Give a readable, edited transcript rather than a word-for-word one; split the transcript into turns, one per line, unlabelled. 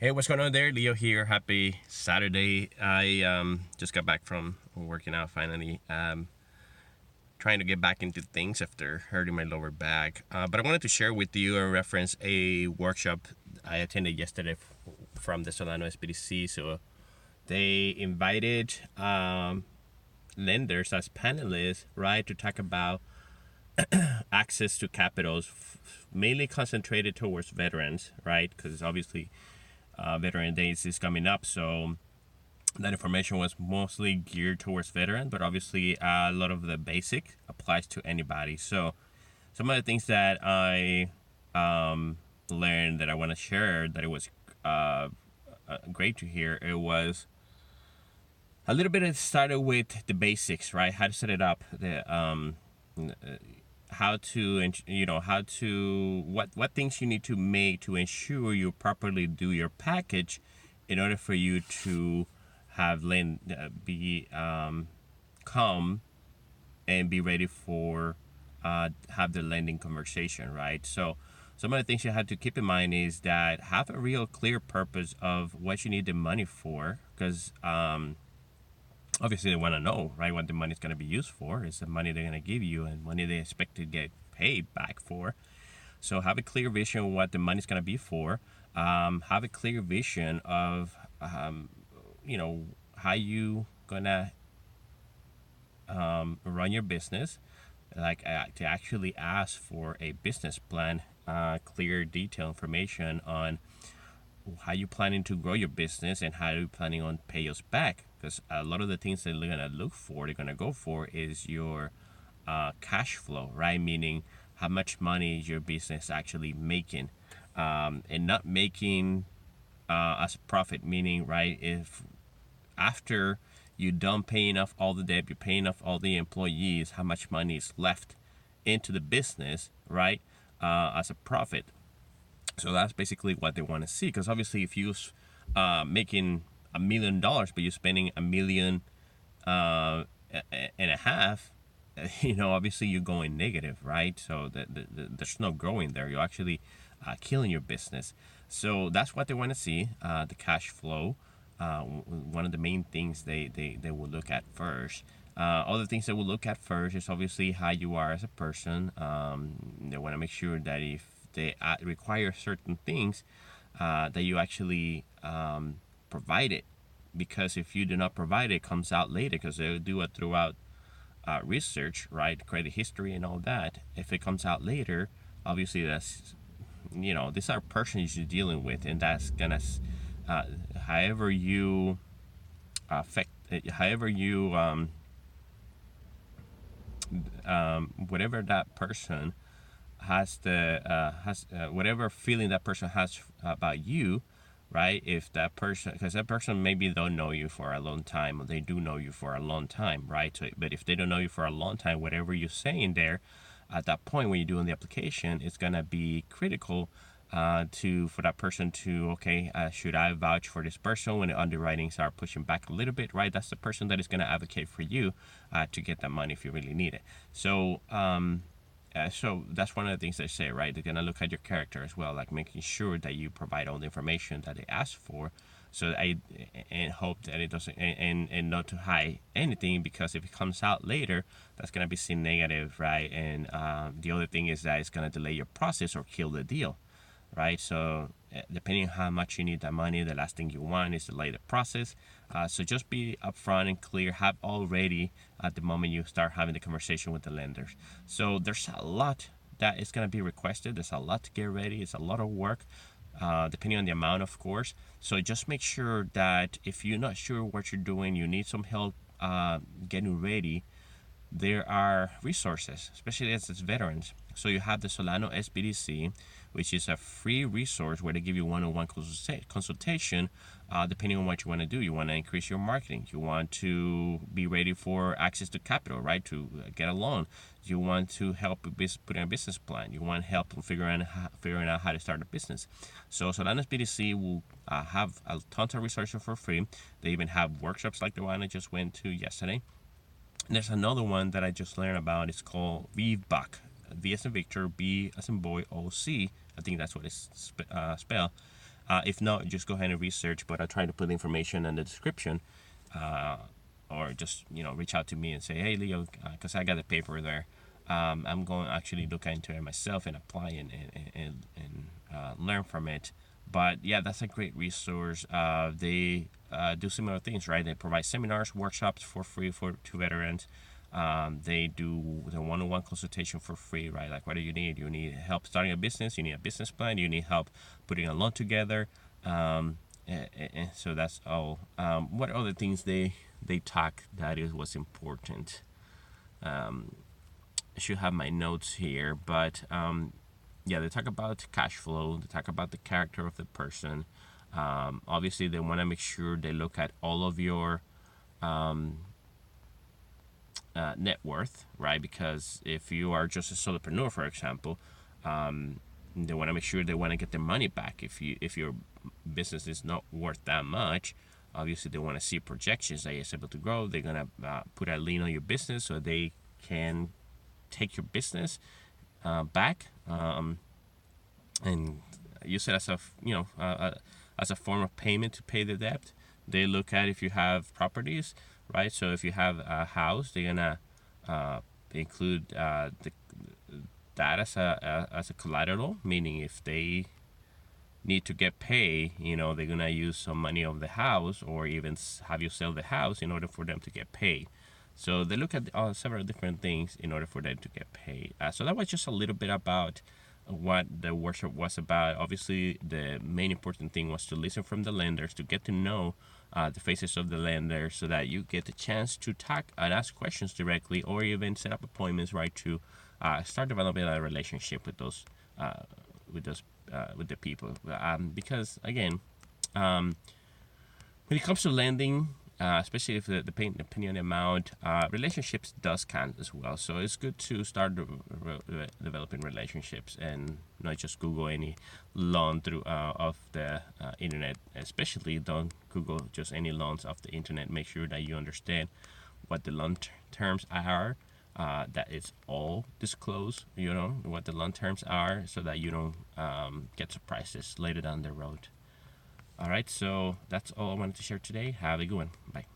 Hey, what's going on there? Leo here. Happy Saturday. I just got back from working out finally. Trying to get back into things after hurting my lower back. But I wanted to share with you or reference a workshop I attended yesterday from the Solano SBDC. So they invited lenders as panelists, right, to talk about access to capitals, mainly concentrated towards veterans, right? Because obviously Veteran Days is coming up, so that information was mostly geared towards veteran, but obviously a lot of the basic applies to anybody. So some of the things that I learned that I want to share that it was great to hear. It was a little bit. It started with the basics, right? How to set it up, the how to what things you need to make to ensure you properly do your package in order for you to have be calm and be ready for have the lending conversation, right? So some of the things you have to keep in mind is that have a real clear purpose of what you need the money for, because obviously they want to know, right, what the money is going to be used for. It's the money they're going to give you and money they expect to get paid back for. So have a clear vision of what the money is going to be for. Have a clear vision of how you gonna run your business, like to actually ask for a business plan, clear detailed information on how you planning to grow your business and how you planning on pay us back, because a lot of the things that they're gonna look for, they're gonna go for is your cash flow, right? Meaning how much money is your business actually making, and not making as a profit, meaning, right, if after you're done paying off all the debt, you're paying off all the employees, how much money is left into the business, right, as a profit. So that's basically what they want to see, because obviously if you're making $1 million but you're spending $1.5 million, obviously you're going negative, right? So there's no growing there. You're actually killing your business. So that's what they want to see, the cash flow. One of the main things they will look at first. Other things they will look at first is obviously how you are as a person. They want to make sure that if they require certain things, that you actually provide it. Because if you do not provide it, it comes out later, because they do it throughout research, right? Credit history and all that. If it comes out later, obviously that's, these are persons you're dealing with, and that's gonna, however you affect, however you, whatever that person has whatever feeling that person has about you, right? If that person, because that person maybe don't know you for a long time, or they do know you for a long time, right? So, but if they don't know you for a long time, whatever you're saying there, at that point when you're doing the application, it's gonna be critical for that person to, okay, should I vouch for this person when the underwriting start pushing back a little bit, right? That's the person that is gonna advocate for you to get that money if you really need it. So so that's one of the things they say, right? They're gonna look at your character as well, like making sure that you provide all the information that they ask for. So and hope that it doesn't, and not to hide anything, because if it comes out later, that's gonna be seen negative, right? And the other thing is that it's gonna delay your process or kill the deal, right? So depending on how much you need that money, the last thing you want is to delay the process. So just be upfront and clear. Have all ready at the moment you start having the conversation with the lenders. So there's a lot that is going to be requested. There's a lot to get ready. It's a lot of work, depending on the amount, of course. So just make sure that if you're not sure what you're doing, you need some help getting ready, there are resources, especially as it's veterans. So you have the Solano SBDC, which is a free resource where they give you one-on-one consultation, depending on what you want to do. You want to increase your marketing. You want to be ready for access to capital, right, to get a loan. You want to help put in a business plan. You want help figuring out how to start a business. So Solano SBDC will have a ton of resources for free. They even have workshops like the one I just went to yesterday. There's another one that I just learned about. It's called vouch. V as in Victor, B as in boy, O C. I think that's what it's spelled. If not, just go ahead and research, but I try to put information in the description, or just reach out to me and say, hey Leo, because I got the paper there. I'm going to actually look into it myself and apply and learn from it. But yeah, that's a great resource. They do similar things, right? They provide seminars, workshops for free to veterans. They do the one-on-one consultation for free, right? Like, what do you need? You need help starting a business. You need a business plan. You need help putting a loan together. And so that's all. What other things they talk that is what's important? I should have my notes here, but yeah, they talk about cash flow. They talk about the character of the person. Obviously, they want to make sure they look at all of your net worth, right? Because if you are just a solopreneur, for example, they want to make sure they want to get their money back. If your business is not worth that much, obviously they want to see projections that it's able to grow. They're gonna put a lien on your business so they can take your business back, and use it as as a form of payment to pay the debt. They look at if you have properties, right? So if you have a house, they're gonna include that as a collateral, meaning if they need to get paid, they're gonna use some money of the house, or even have you sell the house in order for them to get paid. So they look at several different things in order for them to get paid. So that was just a little bit about what the workshop was about. Obviously, the main important thing was to listen from the lenders, to get to know the faces of the lenders, so that you get the chance to talk and ask questions directly, or even set up appointments, right, to start developing a relationship with those with the people. Because again, when it comes to lending, especially if depending on the amount, relationships does count as well. So it's good to start developing relationships and not just Google any loan through of the internet. Especially don't Google just any loans off the internet. Make sure that you understand what the loan terms are. That it's all disclosed, what the loan terms are, so that you don't get surprises later down the road. All right, so that's all I wanted to share today. Have a good one. Bye.